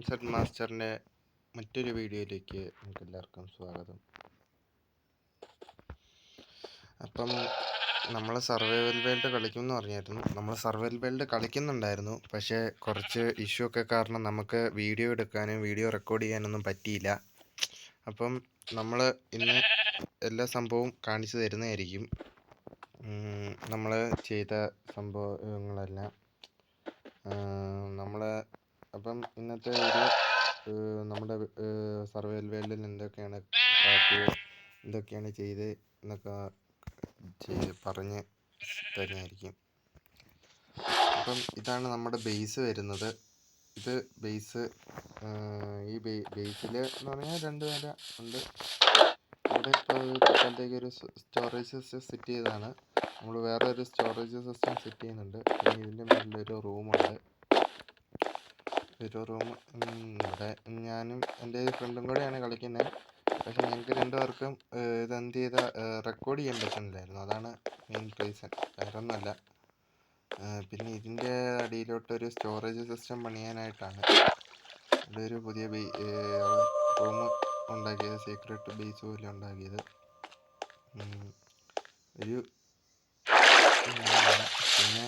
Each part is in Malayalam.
സെറ്റ് മാസ്റ്ററിൻ്റെ മറ്റൊരു വീഡിയോയിലേക്ക് നമുക്ക് എല്ലാവർക്കും സ്വാഗതം. അപ്പം നമ്മൾ സർവൈവൽ വേൾഡ് കളിക്കുമെന്ന് പറഞ്ഞായിരുന്നു. നമ്മൾ സർവൈവൽ വേൾഡ് കളിക്കുന്നുണ്ടായിരുന്നു, പക്ഷേ കുറച്ച് ഇഷ്യൂ ഒക്കെ കാരണം നമുക്ക് വീഡിയോ എടുക്കാനും വീഡിയോ റെക്കോർഡ് ചെയ്യാനൊന്നും പറ്റിയില്ല. അപ്പം നമ്മൾ ഇന്ന് എല്ലാ സംഭവവും കാണിച്ചു തരുന്നതായിരിക്കും. നമ്മൾ ചെയ്ത സംഭവങ്ങളെല്ലാം നമ്മൾ അപ്പം ഇന്നത്തെ വീഡിയോ നമ്മുടെ സർവൈവൽ വേൾഡിൽ എന്തൊക്കെയാണ് എന്തൊക്കെയാണ് ചെയ്ത് എന്നൊക്കെ പറഞ്ഞ് തരുന്നതായിരിക്കും. അപ്പം ഇതാണ് നമ്മുടെ ബേസ് വരുന്നത്. ഇത് ബേസ് ഈ ബേസിൽ എന്ന് പറഞ്ഞാൽ 2 നില ഉണ്ട്. ഇവിടെ ഇപ്പോൾ തൽക്കാലത്തേക്ക് ഒരു സ്റ്റോറേജ് സിസ്റ്റം സെറ്റ് ചെയ്തതാണ്. നമ്മൾ വേറെ ഒരു സ്റ്റോറേജ് സിസ്റ്റം സെറ്റ് ചെയ്യുന്നുണ്ട്. പിന്നെ ഇതിൻ്റെ മുകളിലൊരു റൂമുണ്ട്. ഒരു റൂം ഇവിടെ ഞാനും എൻ്റെ ഫ്രണ്ടും കൂടെയാണ് കളിക്കുന്നത്. പക്ഷെ ഞങ്ങൾക്ക് 2 പേർക്കും ഇതെന്ത് ചെയ്താൽ റെക്കോർഡ് ചെയ്യാൻ പറ്റുന്നില്ലായിരുന്നു. അതാണ് മെയിൻ റീസൺ, വേറെ ഒന്നുമല്ല. പിന്നെ ഇതിൻ്റെ അടിയിലോട്ടൊരു സ്റ്റോറേജ് സിസ്റ്റം പണിയാനായിട്ടാണ് ഇവിടെ ഒരു പുതിയ റൂം ഉണ്ടാക്കിയത്, സീക്രട്ട് ബേസ് പോലെ ഉണ്ടാക്കിയത്. ഒരു പിന്നെ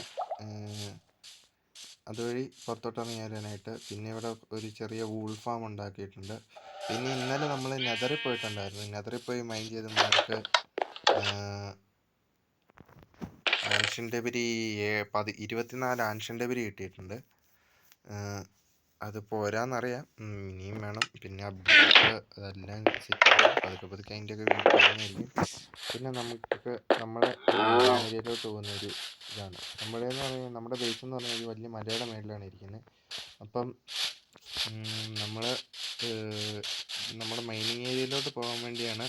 അതുവഴി പുറത്തോട്ട് ഇറങ്ങാനായിട്ട് പിന്നെ ഇവിടെ ഒരു ചെറിയ വൂൾ ഫാം ഉണ്ടാക്കിയിട്ടുണ്ട്. പിന്നെ ഇന്നലെ നമ്മൾ നെതറിൽ പോയിട്ടുണ്ടായിരുന്നു. നെതറിൽ പോയി മൈൻഡ് ചെയ്ത് നമുക്ക് ആൻഷ്യൻ ഡെബരി 24 ആൻഷ്യൻ ഡെബരി കിട്ടിയിട്ടുണ്ട്. അത് പോരാന്നറിയാം, ഇനിയും വേണം. പിന്നെ അപ്ഡേറ്റ് അതെല്ലാം സെറ്റ് പതുക്കെ അതിൻ്റെയൊക്കെ വീഡിയോ ചെയ്യുന്നതായിരിക്കും. പിന്നെ നമുക്ക് നമ്മുടെ ഏരിയയിലോട്ട് പോകുന്നൊരു ഇതാണ്. നമ്മുടെയെന്ന് പറഞ്ഞാൽ നമ്മുടെ ബേസ് എന്ന് പറഞ്ഞാൽ ഒരു വലിയ മലയുടെ മേളിലാണ് ഇരിക്കുന്നത്. അപ്പം നമ്മൾ നമ്മുടെ മൈനിങ് ഏരിയയിലോട്ട് പോകാൻ വേണ്ടിയാണ്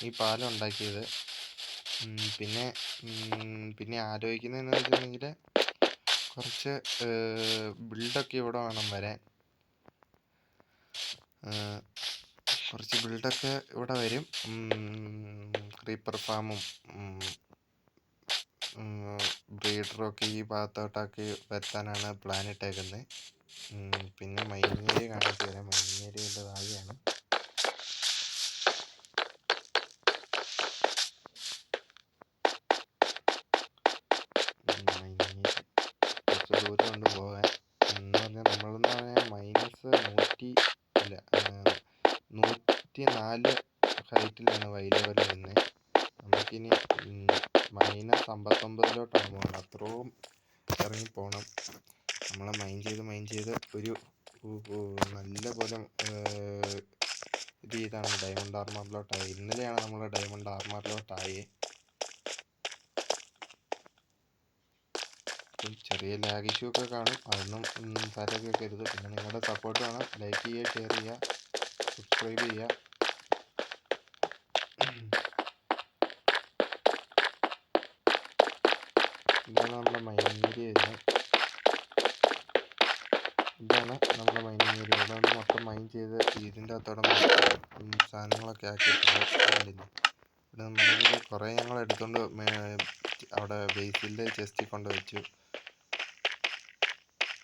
ഈ പാലം ഉണ്ടാക്കിയത്. പിന്നെ ആലോചിക്കുന്നതെന്ന് വെച്ചിട്ടുണ്ടെങ്കിൽ കുറച്ച് ബിൽഡൊക്കെ ഇവിടെ വേണം വരാൻ. കുറച്ച് ബിൽഡൊക്കെ ഇവിടെ വരും. ക്രീപ്പർ ഫാമും ബ്രീഡറൊക്കെ ഈ ഭാഗത്തോട്ടൊക്കെ വരുത്താനാണ് പ്ലാൻ ഇട്ടേക്കുന്നത്. പിന്നെ മൈനിങ് ഏരിയ കാണിച്ചു തരാം. മൈനിങ് ഏരിയ എൻ്റെ താഴെയാണ്. കുറച്ച് ദൂരം കൊണ്ട് പോകാൻ എന്ന് പറഞ്ഞാൽ നമ്മളെന്ന് പറഞ്ഞാൽ -104 ഹൈറ്റിലാണ് വൈ ലെവൽ വരുന്നത്. നമുക്കിനി -59 പോകണം. അത്രയും ഇറങ്ങിപ്പോകണം. നമ്മളെ മൈൻ ചെയ്ത് ഒരു നല്ല പോലെ ഇത് ചെയ്താണ് ഡയമണ്ട് ആർമറിലോട്ടായി. ഇന്നലെയാണ് നമ്മൾ ഡയമണ്ട് ആർമറിലോട്ടായി. ചെറിയ ലാഗ് ഇഷ്യൂ ഒക്കെ കാണും, അതൊന്നും സാരമൊക്കെ കരുത്. പിന്നെ നിങ്ങളുടെ സപ്പോർട്ട് വേണം. ലൈക്ക് ചെയ്യുക, ഷെയർ ചെയ്യുക, സബ്സ്ക്രൈബ് ചെയ്യുക. ഇതാണ് നമ്മുടെ മൈനിങ് ഏരിയ വരുന്നത്. ഇവിടെ നിന്ന് മൊത്തം മൈൻ ചെയ്ത് ഇതിൻ്റെ അകത്തോടെ സാധനങ്ങളൊക്കെ ആക്കിയിട്ടുണ്ട്. ഇവിടെ മൈൻ ചെയ്ത് കുറേ ഞങ്ങൾ എടുത്തുകൊണ്ട് അവിടെ ബേസിൻ്റെ ചെസ്റ്റിൽ കൊണ്ട് വെച്ചു.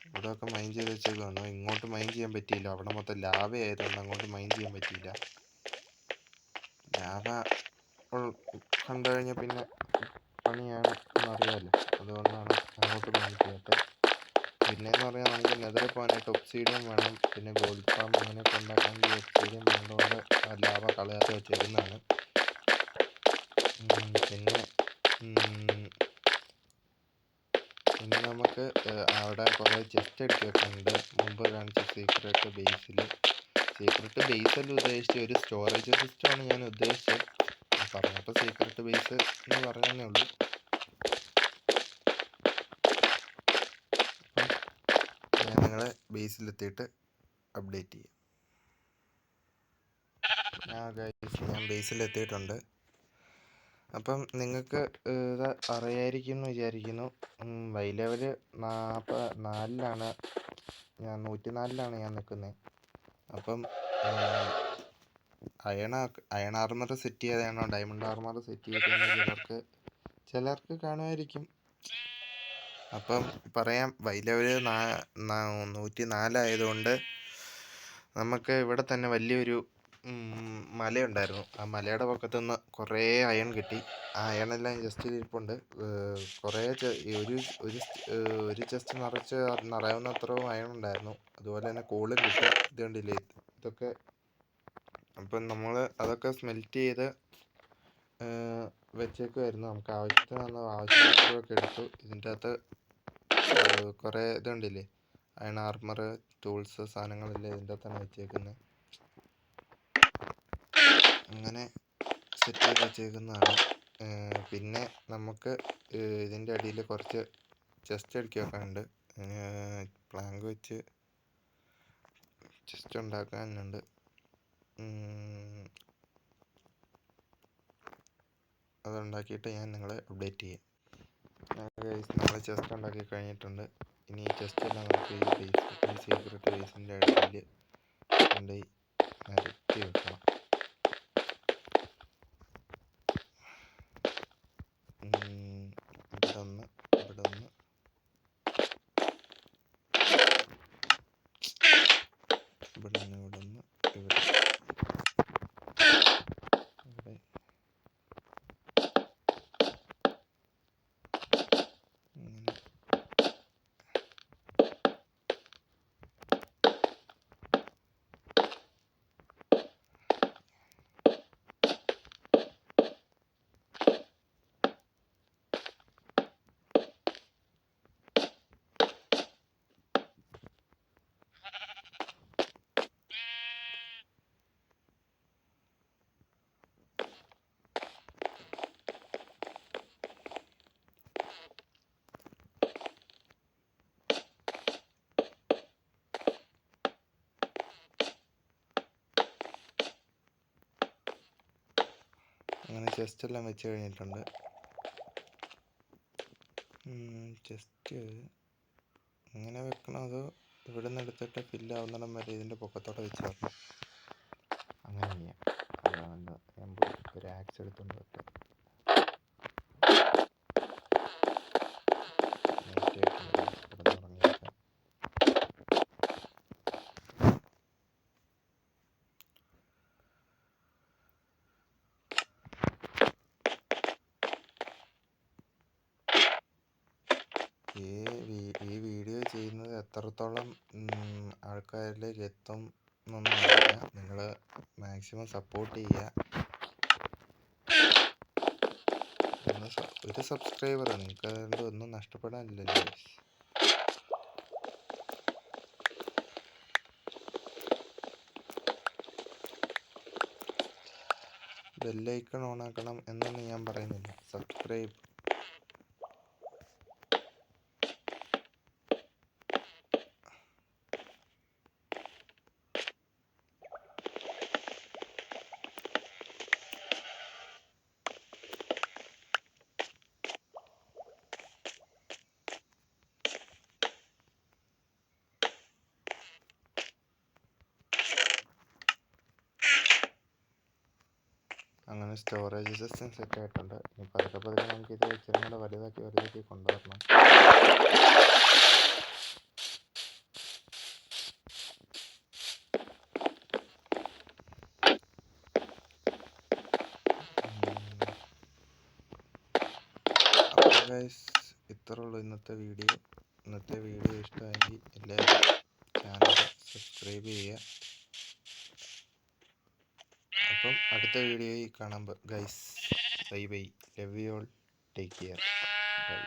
ഇവിടെയൊക്കെ മൈൻ ചെയ്ത് വെച്ചേക്കാണ്. ഇങ്ങോട്ട് മൈൻ ചെയ്യാൻ പറ്റിയില്ല, അവിടെ മൊത്തം ലാവ ആയതുകൊണ്ട് അങ്ങോട്ട് മൈൻ ചെയ്യാൻ പറ്റിയില്ല. ലാവ കണ്ടു കഴിഞ്ഞാൽ പിന്നെ പണിയാണ് എന്നറിയാമല്ലോ, അതുകൊണ്ടാണ് അങ്ങോട്ട് മൈൻ ചെയ്യാത്തത്. പിന്നെയെന്ന് പറഞ്ഞാൽ നമുക്ക് നെതറിൽ പോകാനായിട്ട് ഒബ്സീഡിയൻ വേണം. പിന്നെ ഗോൾഡ് ഫാം അങ്ങനെയൊക്കെ ഉണ്ടാക്കാമെങ്കിൽ ഒബ്സീഡിയൻ വേണ്ടതുകൊണ്ട് ആ ലാവ കളയാതെ വെച്ചേക്കുന്നതാണ്. പിന്നെ നമുക്ക് അവിടെ കുറേ ചെസ്റ്റ് എടുത്ത് വെക്കുന്നുണ്ട്. മുമ്പ് കാണിച്ച സീക്രട്ട് ബേസിൽ. സീക്രട്ട് ബേസല്ല ഉദ്ദേശിച്ച ഒരു സ്റ്റോറേജ് സിസ്റ്റമാണ് ഞാൻ ഉദ്ദേശിച്ചത്. പറഞ്ഞപ്പോൾ സീക്രട്ട് ബേസ് എന്ന് പറഞ്ഞതേ ഉള്ളൂ. ഞാൻ നിങ്ങളെ ബേസിലെത്തിയിട്ട് അപ്ഡേറ്റ് ചെയ്യാം. ഞാൻ ബേസിലെത്തിയിട്ടുണ്ട്. അപ്പം നിങ്ങൾക്ക് ഇത് അറിയായിരിക്കും എന്ന് വിചാരിക്കുന്നു. വൈ ലെവല് 44ലാണ്, ഞാൻ 104ലാണ് ഞാൻ നിൽക്കുന്നത്. അപ്പം അയൺ ആർമർ സെറ്റ് ചെയ്തതാണോ ഡയമണ്ട് ആർമർ സെറ്റ് ചെയ്തതെന്ന് ചിലർക്ക് കാണുമായിരിക്കും. അപ്പം പറയാം, വൈലവർ 104 ആയതുകൊണ്ട് നമുക്ക് ഇവിടെ തന്നെ വലിയൊരു മലയുണ്ടായിരുന്നു. ആ മലയുടെ പൊക്കത്തുനിന്ന് കുറേ അയൺ കിട്ടി. ആ അയണെല്ലാം ജസ്റ്റിൽ ഇരിപ്പുണ്ട്. കുറേ ഒരു ചെസ്റ്റ് നിറയാവുന്നത്രയും അയൺ ഉണ്ടായിരുന്നു. അതുപോലെ തന്നെ കോളും കിട്ടി. ഇത് കണ്ടില്ലേ, ഇതൊക്കെ. അപ്പം നമ്മൾ അതൊക്കെ സ്മെൽറ്റ് ചെയ്ത് വെച്ചേക്കുമായിരുന്നു. നമുക്ക് ആവശ്യമുള്ളതൊക്കെ എടുത്തു. ഇതിൻ്റെ അകത്ത് കുറേ ഇതുണ്ടല്ലേ, അയൺ ആർമർ, ടൂൾസ്, സാധനങ്ങളെല്ലാം ഇതിൻ്റെ അകത്താണ് വെച്ചേക്കുന്നത്. അങ്ങനെ സെറ്റ് ചെയ്ത് വെച്ചേക്കുന്നതാണ്. പിന്നെ നമുക്ക് ഇതിൻ്റെ അടിയിൽ കുറച്ച് ചെസ്റ്റ് അടുക്കി വെക്കാനുണ്ട്. പ്ലാങ്ക് വെച്ച് ചെസ്റ്റ് ഉണ്ടാക്കാനുണ്ട്. അതുണ്ടാക്കിയിട്ട് ഞാൻ നിങ്ങളെ അപ്ഡേറ്റ് ചെയ്യാം. നമ്മൾ ചെസ്റ്റ് ഉണ്ടാക്കി കഴിഞ്ഞിട്ടുണ്ട്. ഇനി ഈ ചെസ്റ്റ് എല്ലാം നമുക്ക് ഈ സീക്രട്ട് ബേസിൻ്റെ അടിയിൽ കൊണ്ടുപോയി നിരത്തി വെക്കണം. ഇവിടെ ഒന്ന്, ഇവിടെ ഒന്ന്, ഇവിടെ ഒന്ന്, ഇവിടെ ഒന്ന്, ഇവിടെ ഇവിടെ അങ്ങനെ ചെസ്റ്റ് എല്ലാം വെച്ച് കഴിഞ്ഞിട്ടുണ്ട്. ചെസ്റ്റ് ഇങ്ങനെ വെക്കണം, അതോ ഇവിടെ നിന്ന് എടുത്തിട്ട് ഫില്ലാവുന്നിടം വരെ ഇതിൻ്റെ പൊക്കത്തോടെ വെച്ച് തരണം? അങ്ങനെ ചെയ്യാം. അതാണല്ലോ ഞാൻ ഒരു ആക്സ് എടുത്തുകൊണ്ട് വെക്കാം. ഈ വീഡിയോ ചെയ്യുന്നത് എത്രത്തോളം ആൾക്കാരിലേക്ക് എത്തും എന്നൊന്നും അറിയില്ല. നിങ്ങൾ മാക്സിമം സപ്പോർട്ട് ചെയ്യുക. ഒരു സബ്സ്ക്രൈബർ, നിങ്ങൾക്ക് അതുകൊണ്ട് ഒന്നും നഷ്ടപ്പെടാനില്ലല്ലോ. ബെല്ലൈക്കൺ ഓൺ ആക്കണം എന്നൊന്നും ഞാൻ പറയുന്നില്ല. സബ്സ്ക്രൈബ്. അങ്ങനെ സ്റ്റോറേജ് സിസ്റ്റം സെറ്റ് ആയിട്ടുണ്ട്. ഇനി പതുക്കെ നമുക്ക് ഇത് ഇച്ചിരി കൂടെ വലുതാക്കി കൊണ്ടുവരണം. അപ്പോൾ ഗൈസ്, ഇത്രേ ഉള്ളൂ ഇന്നത്തെ വീഡിയോ. ഇഷ്ടമായെങ്കിൽ എല്ലാവരും ചാനൽ സബ്സ്ക്രൈബ് ചെയ്യുക. അപ്പം അടുത്ത വീഡിയോയിൽ കാണാം guys. Bye bye. Love you all. Take care. By.